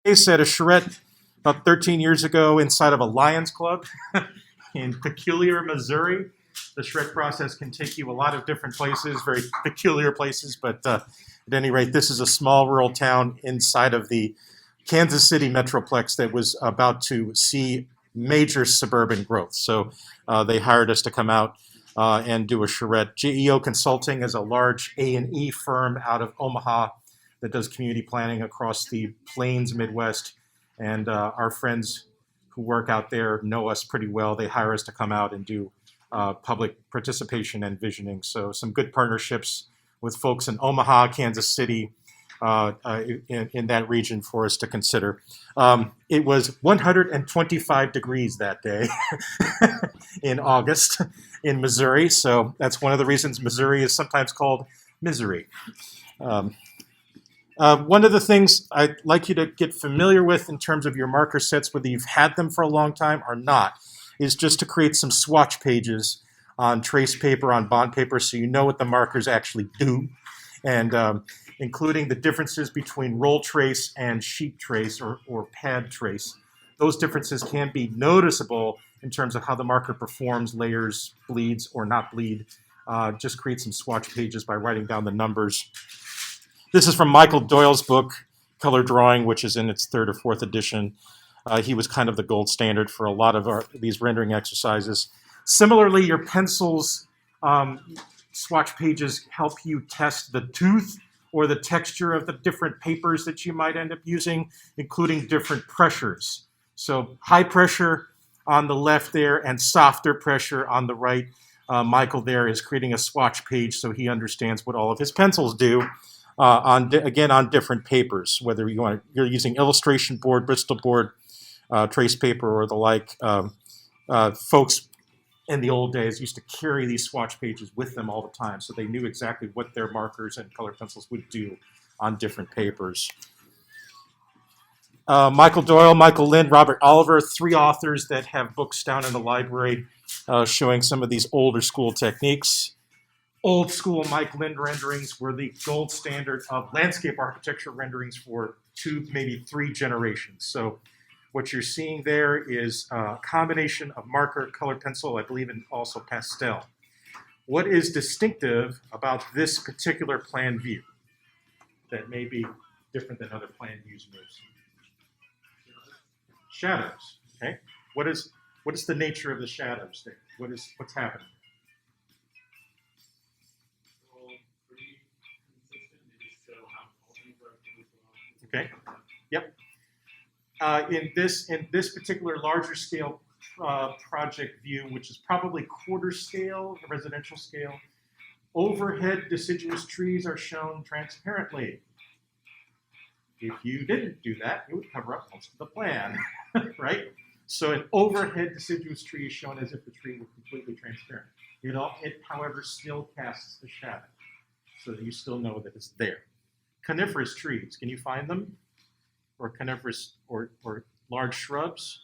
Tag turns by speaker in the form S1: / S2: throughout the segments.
S1: case at a charrette about 13 years ago inside of a Lions Club in Peculiar, Missouri. The charrette process can take you a lot of different places, very peculiar places, but at any rate, this is a small rural town inside of the Kansas City Metroplex that was about to see major suburban growth. So they hired us to come out and do a charrette. GEO Consulting is a large A&E firm out of Omaha that does community planning across the Plains Midwest. And our friends who work out there know us pretty well. They hire us to come out and do public participation and visioning. So some good partnerships with folks in Omaha, Kansas City, in that region for us to consider. It was 125 degrees that day in August in Missouri. So that's one of the reasons Missouri is sometimes called misery. One of the things I'd like you to get familiar with in terms of your marker sets, whether you've had them for a long time or not, is just to create some swatch pages on trace paper, on bond paper, so you know what the markers actually do, and including the differences between roll trace and sheet trace or pad trace. Those differences can be noticeable in terms of how the marker performs, layers, bleeds, or not bleed. Just create some swatch pages by writing down the numbers. This is from Michael Doyle's book, Color Drawing, which is in its 3rd or 4th edition. He was kind of the gold standard for a lot of these rendering exercises. Similarly, your pencils swatch pages help you test the tooth or the texture of the different papers that you might end up using, including different pressures. So high pressure on the left there and softer pressure on the right. Michael there is creating a swatch page so he understands what all of his pencils do. Again, on different papers, whether you're using illustration board, Bristol board, trace paper, or the like. Folks in the old days used to carry these swatch pages with them all the time, so they knew exactly what their markers and color pencils would do on different papers. Michael Doyle, Michael Lind, Robert Oliver, 3 authors that have books down in the library showing some of these older school techniques. Old school Mike Lind renderings were the gold standard of landscape architecture renderings for 2, maybe 3 generations. So what you're seeing there is a combination of marker, color pencil, I believe, and also pastel. What is distinctive about this particular plan view that may be different than other plan views we've seen? Shadows. Okay. What is the nature of the shadows there? What's happening? Okay. Yep. In this particular larger scale project view, which is probably quarter scale, residential scale, overhead deciduous trees are shown transparently. If you didn't do that, it would cover up most of the plan, right? So an overhead deciduous tree is shown as if the tree were completely transparent. It, however, still casts a shadow, so that you still know that it's there. Coniferous trees, can you find them? Or coniferous or large shrubs?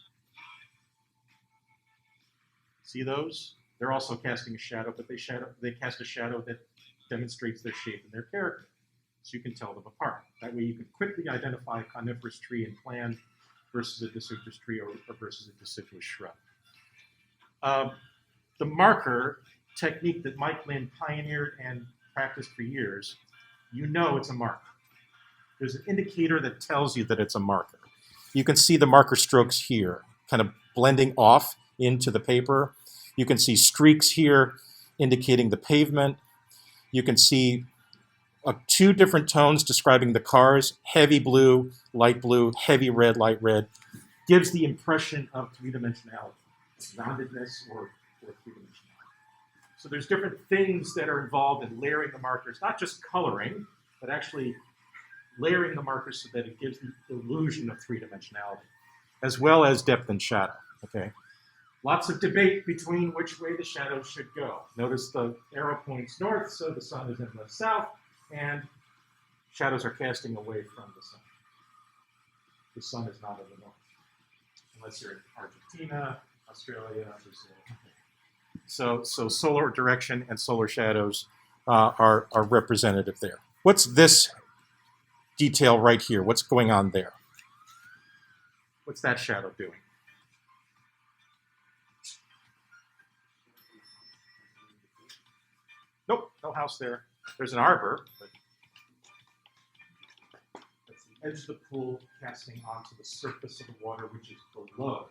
S1: See those? They're also casting a shadow, but they cast a shadow that demonstrates their shape and their character, so you can tell them apart. That way you can quickly identify a coniferous tree in plan versus a deciduous tree or versus a deciduous shrub. The marker technique that Mike Lind pioneered and practiced for years, you know it's a marker. There's an indicator that tells you that it's a marker. You can see the marker strokes here, kind of blending off into the paper. You can see streaks here indicating the pavement. You can see 2 different tones describing the cars, heavy blue, heavy red, light red. Gives the impression of 3-dimensionality, roundedness or 3-dimensionality. So there's different things that are involved in layering the markers, not just coloring, but actually layering the markers so that it gives the illusion of 3-dimensionality, as well as depth and shadow, okay? Lots of debate between which way the shadow should go. Notice the arrow points north, so the sun is in the south, and shadows are casting away from the sun. The sun is not in the north, unless you're in Argentina, Australia, Brazil. So solar direction and solar shadows are representative there. What's this detail right here? What's going on there? What's that shadow doing? Nope, no house there. There's an arbor, but that's the edge of the pool casting onto the surface of the water, which is below.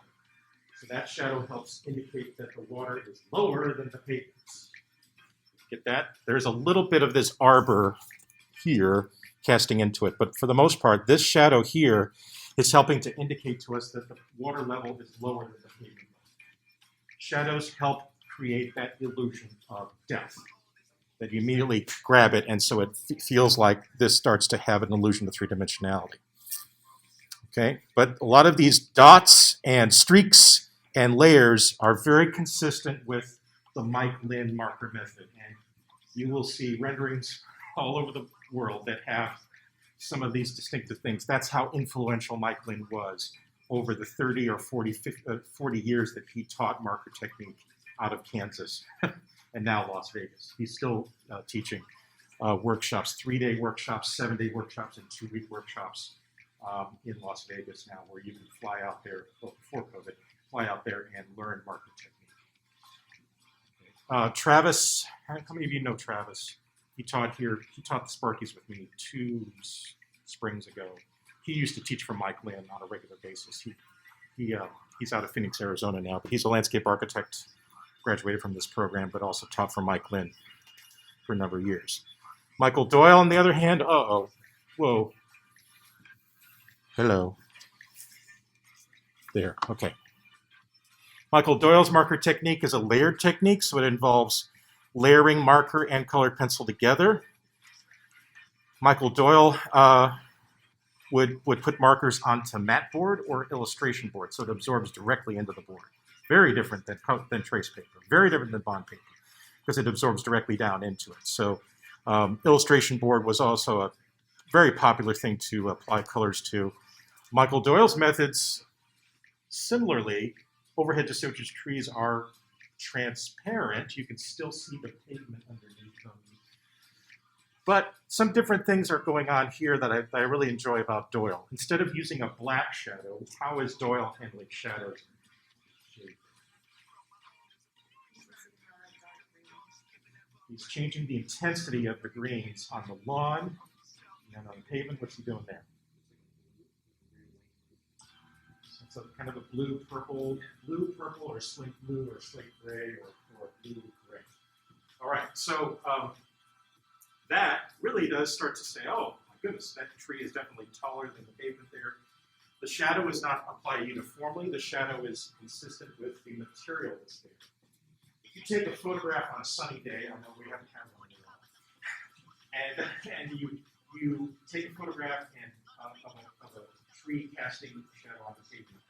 S1: So that shadow helps indicate that the water is lower than the pavements. Get that? There's a little bit of this arbor here casting into it, but for the most part, this shadow here is helping to indicate to us that the water level is lower than the pavement level. Shadows help create that illusion of depth, that you immediately grab it, and so it feels like this starts to have an illusion of three-dimensionality. Okay, but a lot of these dots and streaks and layers are very consistent with the Mike Lynn marker method, and you will see renderings all over the world that have some of these distinctive things. That's how influential Mike Lynn was over the 30 or 40 years that he taught marker technique out of Kansas and now Las Vegas. He's still teaching workshops, 3-day workshops, 7-day workshops, and 2-week workshops in Las Vegas now, where you can fly out there, well, before COVID, fly out there and learn marker technique. Travis, how many of you know Travis? He taught the Sparkies with me 2 springs ago. He used to teach for Mike Lynn on a regular basis. He's out of Phoenix, Arizona now, but he's a landscape architect, graduated from this program, but also taught for Mike Lynn for a number of years. Michael Doyle, on the other hand, whoa. Hello. There, okay. Michael Doyle's marker technique is a layered technique, so it involves layering marker and colored pencil together. Michael Doyle would put markers onto mat board or illustration board, so it absorbs directly into the board. Very different than trace paper, very different than bond paper, because it absorbs directly down into it. So illustration board was also a very popular thing to apply colors to. Michael Doyle's methods, similarly, overhead deciduous trees are transparent. You can still see the pavement underneath them. But some different things are going on here that I really enjoy about Doyle. Instead of using a black shadow, how is Doyle handling shadows? He's changing the intensity of the greens on the lawn and on the pavement. What's he doing there? So it's kind of a blue, purple, or slate blue, or slate gray, or blue gray. All right, so that really does start to say, oh my goodness, that tree is definitely taller than the pavement there. The shadow is not applied uniformly. The shadow is consistent with the material that's there. If you take a photograph on a sunny day, I know we have a camera on and you take a photograph of a tree casting shadow on the pavement.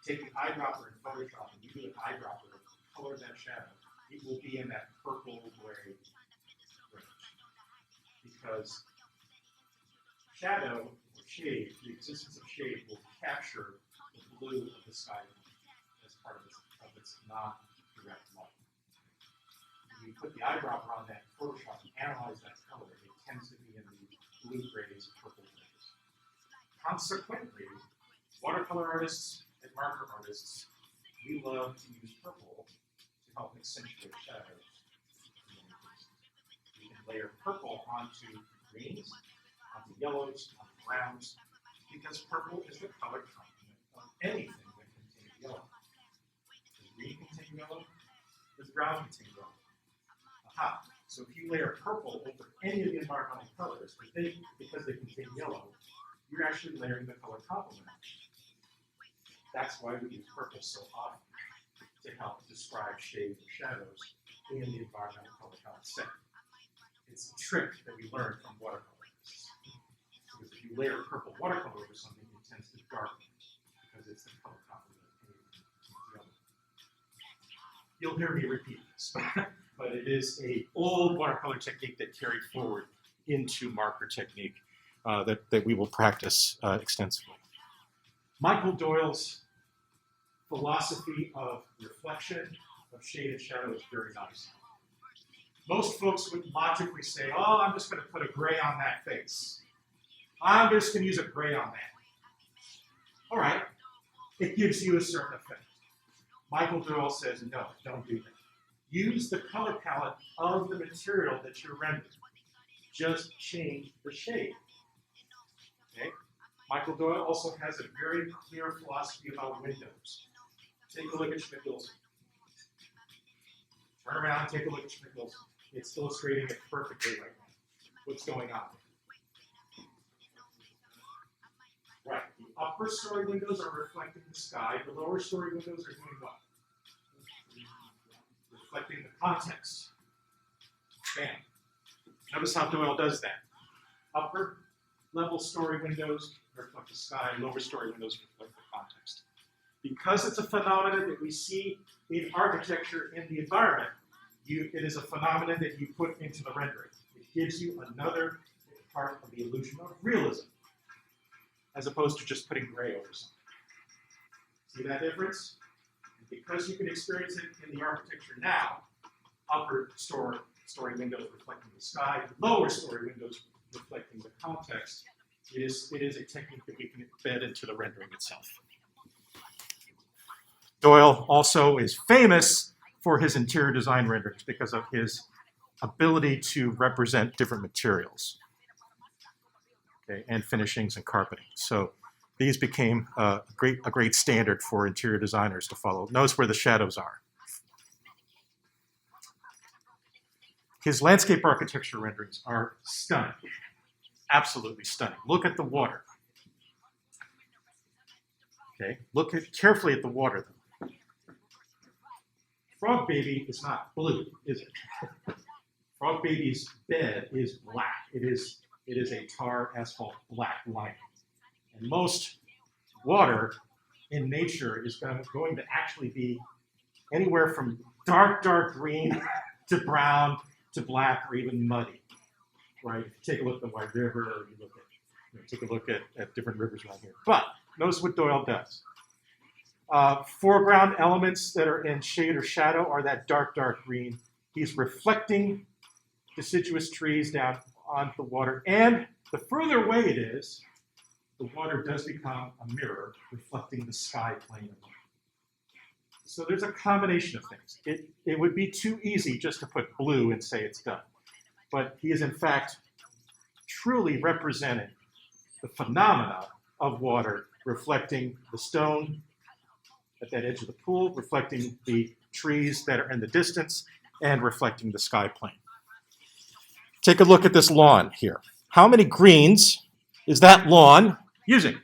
S1: You take an eyedropper in Photoshop and you do an eyedropper to color that shadow. It will be in that purple gray range. Because shadow or shade, the existence of shade will capture the blue of the sky as part of its non-direct light. When you put the eyedropper on that in Photoshop and analyze that color, it tends to be in the blue grays, purple grays. Consequently, watercolor artists and marker artists, we love to use purple to help accentuate shadows. You can layer purple onto greens, onto yellows, onto browns, because purple is the color complement of anything that contains yellow. Does green contain yellow? Does brown contain yellow? Aha! So if you layer purple over any of the environmental colors, because they contain yellow, you're actually layering the color complement. That's why we use purple so often, to help describe shades or shadows in the environmental color palette set. It's a trick that we learned from watercolorists. Because if you layer purple watercolor over something, it tends to darken because it's the color complement of anything that contains yellow. You'll hear me repeat this, but it is an old watercolor technique that carried forward into marker technique that we will practice extensively. Michael Doyle's philosophy of reflection, of shade and shadow is very nice. Most folks would logically say, oh, I'm just going to put a gray on that face. I'm just going to use a gray on that. All right, it gives you a certain effect. Michael Doyle says, no, don't do that. Use the color palette of the material that you're rendering. Just change the shade. Okay? Michael Doyle also has a very clear philosophy about windows. Take a look at Schmidt-Wilson. Turn around and take a look at Schmidt-Wilson. It's illustrating it perfectly right now. What's going on? Right. The upper story windows are reflecting the sky. The lower story windows are doing what? Reflecting the context. Bam. Notice how Doyle does that. Upper level story windows reflect the sky. Lower story windows reflect the context. Because it's a phenomenon that we see in architecture in the environment, it is a phenomenon that you put into the rendering. It gives you another part of the illusion of realism, as opposed to just putting gray over something. See that difference? And because you can experience it in the architecture now, upper story windows reflecting the sky, lower story windows reflecting the context, it is a technique that we can embed into the rendering itself. Doyle also is famous for his interior design renderings because of his ability to represent different materials, okay, and finishings and carpeting. So these became a great standard for interior designers to follow. Notice where the shadows are. His landscape architecture renderings are stunning, absolutely stunning. Look at the water. Okay, look carefully at the water, though. Frog Baby is not blue, is it? Frog Baby's bed is black. It is a tar asphalt black lining. And most water in nature is going to actually be anywhere from dark green to brown to black or even muddy, right? If you take a look at the White River, or take a look at different rivers around here. But notice what Doyle does. Foreground elements that are in shade or shadow are that dark green. He's reflecting deciduous trees down onto the water. And the further away it is, the water does become a mirror reflecting the sky plane. So there's a combination of things. It would be too easy just to put blue and say it's done. But he is in fact truly representing the phenomena of water reflecting the stone at that edge of the pool, reflecting the trees that are in the distance, and reflecting the sky plane. Take a look at this lawn here. How many greens is that lawn using?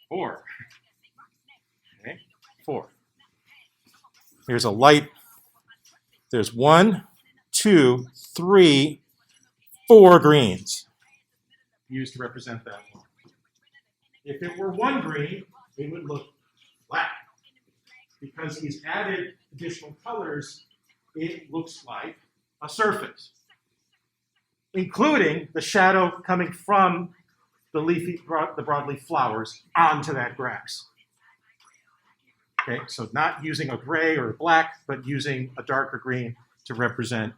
S1: Four. Okay, 4. Here's a light. There's 1, 2, 3, 4 greens used to represent that one. If it were 1 green, it would look black. Because he's added additional colors, it looks like a surface, including the shadow coming from the broadleaf flowers onto that grass. Okay, so not using a gray or a black, but using a darker green to represent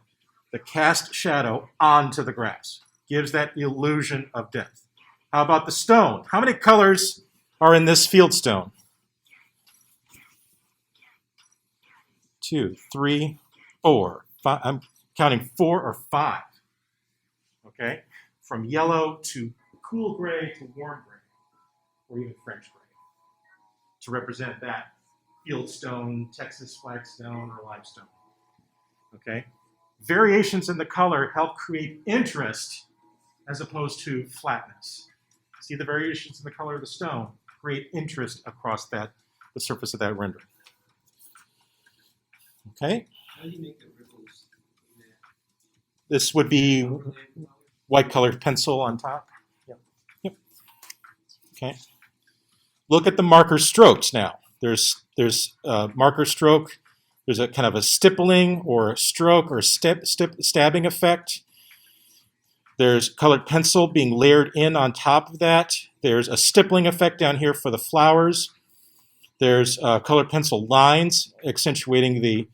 S1: the cast shadow onto the grass. Gives that illusion of depth. How about the stone? How many colors are in this field stone? 2, 3, 4, 5. I'm counting 4 or 5. Okay, from yellow to cool gray to warm gray, or even French gray, to represent that field stone, Texas flagstone, or limestone. Okay, variations in the color help create interest as opposed to flatness. See the variations in the color of the stone create interest across the surface of that rendering. Okay.
S2: How do you make the ripples in that?
S1: This would be white colored pencil on top. Yep. Okay. Look at the marker strokes now. There's marker stroke. There's a kind of a stippling or a stroke or stabbing effect. There's colored pencil being layered in on top of that. There's a stippling effect down here for the flowers. There's colored pencil lines accentuating the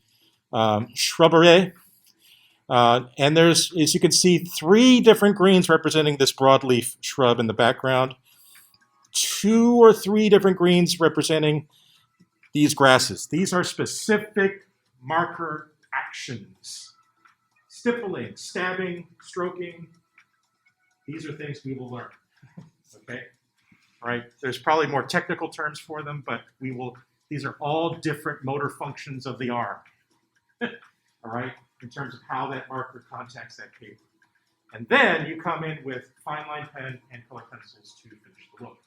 S1: shrubbery. And there's, as you can see, 3 different greens representing this broadleaf shrub in the background. 2 or 3 different greens representing these grasses. These are specific marker actions. Stippling, stabbing, stroking. These are things we will learn. Okay? All right. There's probably more technical terms for them, but these are all different motor functions of the arm. All right? In terms of how that marker contacts that paper. And then you come in with fine line pen and color pencils to finish the look.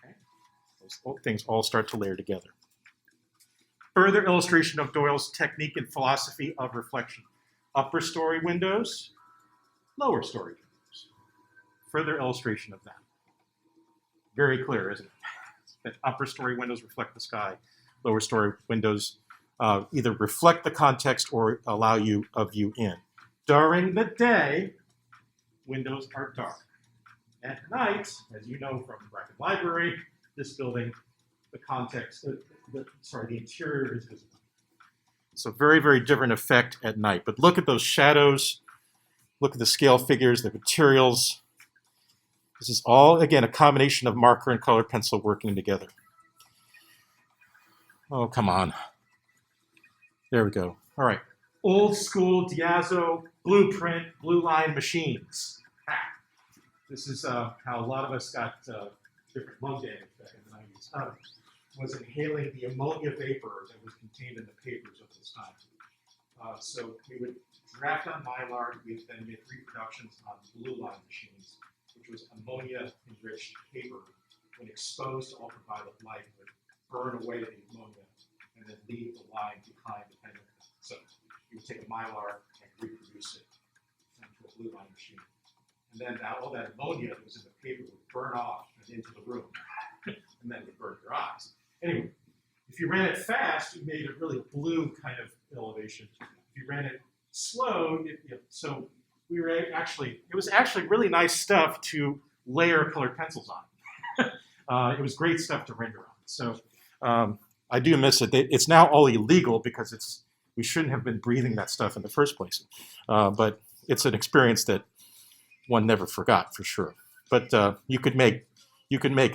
S1: Okay? Those things all start to layer together. Further illustration of Doyle's technique and philosophy of reflection. Upper story windows, lower story windows. Further illustration of that. Very clear, isn't it? That upper story windows reflect the sky, lower story windows either reflect the context or allow you a view in. During the day, windows are dark. At night, as you know from Bracken Library, this building, the context, the interior is visible. So very, very different effect at night. But look at those shadows. Look at the scale figures, the materials. This is all, again, a combination of marker and colored pencil working together. Oh, come on. There we go. All right. Old school Diazo blueprint blue line machines. This is how a lot of us got different lung damage back in the 90s. Was inhaling the ammonia vapor that was contained in the papers of this time. So we would draft on Mylar. We then make reproductions on blue line machines, which was ammonia-enriched paper. When exposed to ultraviolet light, would burn away the ammonia and then leave the line behind the pen. So you would take a Mylar and reproduce it into a blue line machine. And then all that ammonia that was in the paper would burn off and into the room, and then it would burn your eyes. Anyway, if you ran it fast, you made a really blue kind of elevation. If you ran it slow, so we were it was actually really nice stuff to layer colored pencils on. It was great stuff to render on. So I do miss it. It's now all illegal because we shouldn't have been breathing that stuff in the first place. But it's an experience that one never forgot for sure. But you could make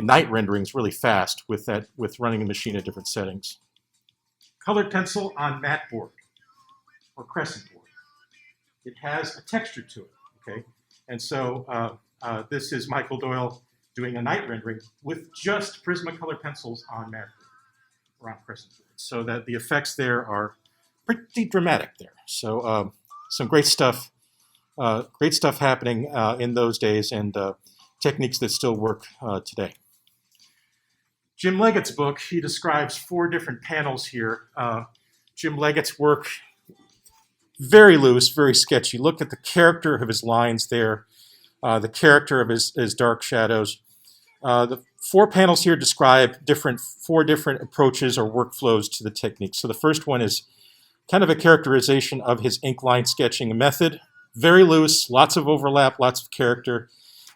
S1: night renderings really fast with running a machine at different settings. Colored pencil on mat board or crescent board. It has a texture to it, okay? And so this is Michael Doyle doing a night rendering with just Prismacolor pencils on mat board or on crescent board. So that the effects there are pretty dramatic there. So some great stuff happening in those days and techniques that still work today. Jim Leggett's book, he describes 4 different panels here. Jim Leggett's work, very loose, very sketchy. Look at the character of his lines there, the character of his dark shadows. The 4 panels here describe 4 different approaches or workflows to the technique. So the first one is kind of a characterization of his ink line sketching method. Very loose, lots of overlap, lots of character.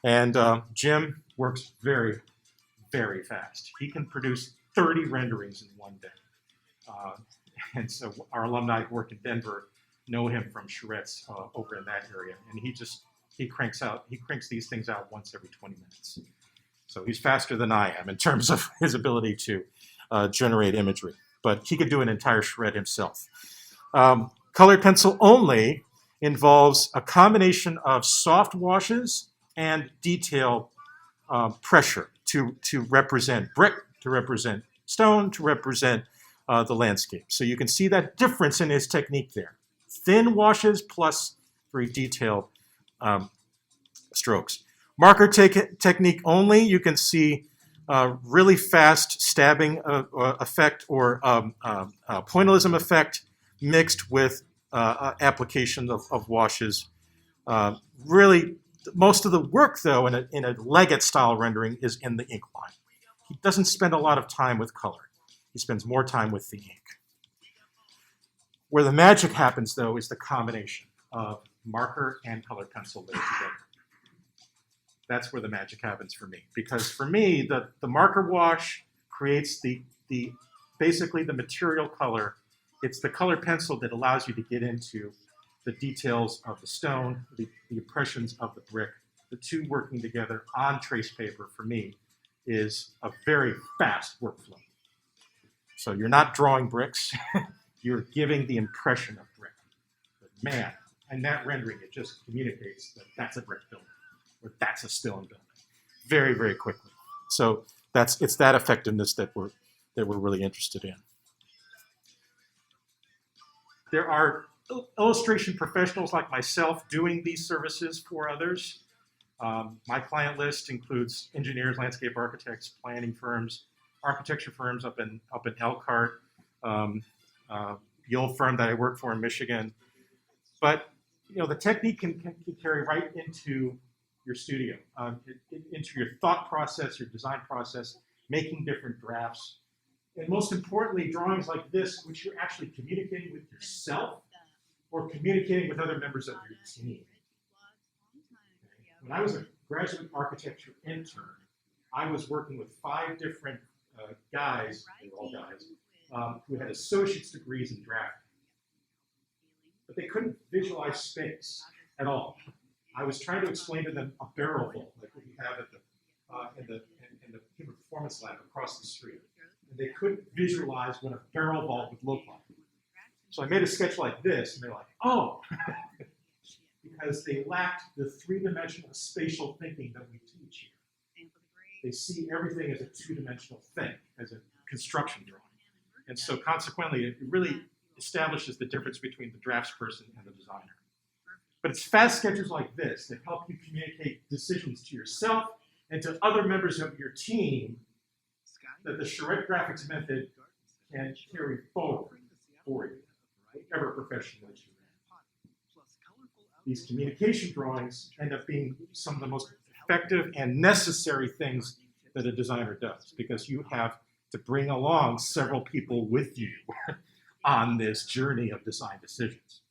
S1: And Jim works very, very fast. He can produce 30 renderings in one day. And so our alumni who work in Denver know him from Charette's over in that area. And he cranks these things out once every 20 minutes. So he's faster than I am in terms of his ability to generate imagery. But he could do an entire Charette himself. Colored pencil only involves a combination of soft washes and detail pressure to represent brick, to represent stone, to represent the landscape. So you can see that difference in his technique there. Thin washes plus very detailed strokes. Marker technique only, you can see really fast stabbing effect or pointillism effect mixed with application of washes. Really, most of the work, though, in a Leggett-style rendering is in the ink line. He doesn't spend a lot of time with color. He spends more time with the ink. Where the magic happens, though, is the combination of marker and colored pencil laid together. That's where the magic happens for me. Because for me, the marker wash creates basically the material color it's the colored pencil that allows you to get into the details of the stone, the impressions of the brick. The two working together on trace paper, for me, is a very fast workflow. So you're not drawing bricks, you're giving the impression of brick. But man, and that rendering, it just communicates that that's a brick building, or that's a stone building, very, very quickly. So it's that effectiveness that we're really interested in. There are illustration professionals like myself doing these services for others. My client list includes engineers, landscape architects, planning firms, architecture firms up in Elkhart, the old firm that I work for in Michigan. But the technique can carry right into your studio, into your thought process, your design process, making different drafts. And most importantly, drawings like this, which you're actually communicating with yourself or communicating with other members of your team. When I was a graduate architecture intern, I was working with 5 different guys, they were all guys, who had associate's degrees in drafting. But they couldn't visualize space at all. I was trying to explain to them a barrel vault, like what we have at in the human performance lab across the street. And they couldn't visualize what a barrel vault would look like. So I made a sketch like this, and they're like, oh, because they lacked the 3-dimensional spatial thinking that we teach here. They see everything as a 2-dimensional thing, as a construction drawing. And so consequently, it really establishes the difference between the draftsperson and the designer. But it's fast sketches like this that help you communicate decisions to yourself and to other members of your team that the charrette graphics method can carry forward for you, whatever profession that you're in. These communication drawings end up being some of the most effective and necessary things that a designer does, because you have to bring along several people with you on this journey of design decisions.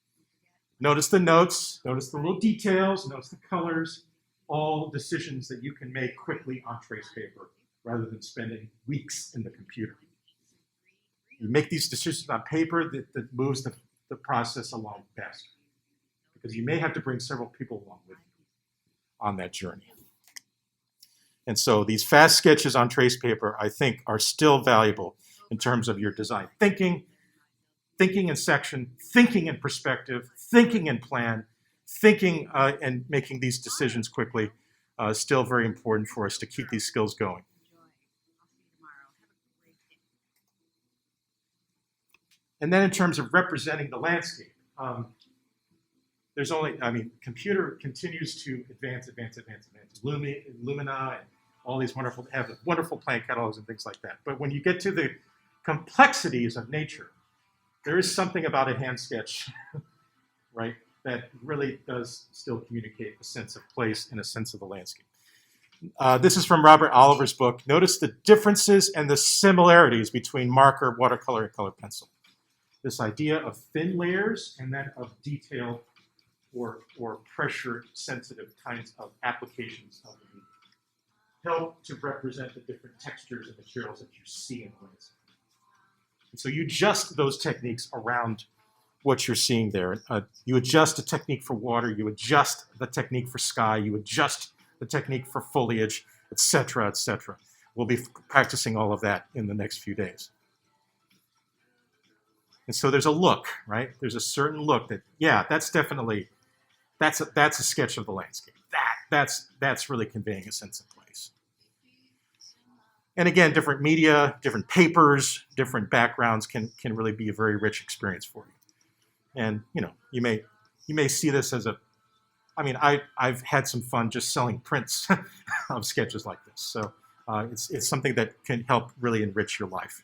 S1: Notice the notes, notice the little details, notice the colors, all decisions that you can make quickly on trace paper rather than spending weeks in the computer. You make these decisions on paper that moves the process along faster, because you may have to bring several people along with you on that journey. And so these fast sketches on trace paper, I think, are still valuable in terms of your design thinking in section, thinking in perspective, thinking in plan, thinking and making these decisions quickly, still very important for us to keep these skills going. And then in terms of representing the landscape, computer continues to advance. Lumina and all these wonderful plant catalogs and things like that. But when you get to the complexities of nature, there is something about a hand sketch, right, that really does still communicate a sense of place and a sense of the landscape. This is from Robert Oliver's book. Notice the differences and the similarities between marker, watercolor, and colored pencil. This idea of thin layers and then of detail or pressure-sensitive kinds of applications of the medium help to represent the different textures and materials that you see in the landscape. And so you adjust those techniques around what you're seeing there. You adjust a technique for water, you adjust the technique for sky, you adjust the technique for foliage, et cetera, et cetera. We'll be practicing all of that in the next few days. And so there's a look, right? There's a certain look that, yeah, that's definitely, that's a sketch of the landscape. That's really conveying a sense of place. And again, different media, different papers, different backgrounds can really be a very rich experience for you. And you may see this as I've had some fun just selling prints of sketches like this. So it's something that can help really enrich your life.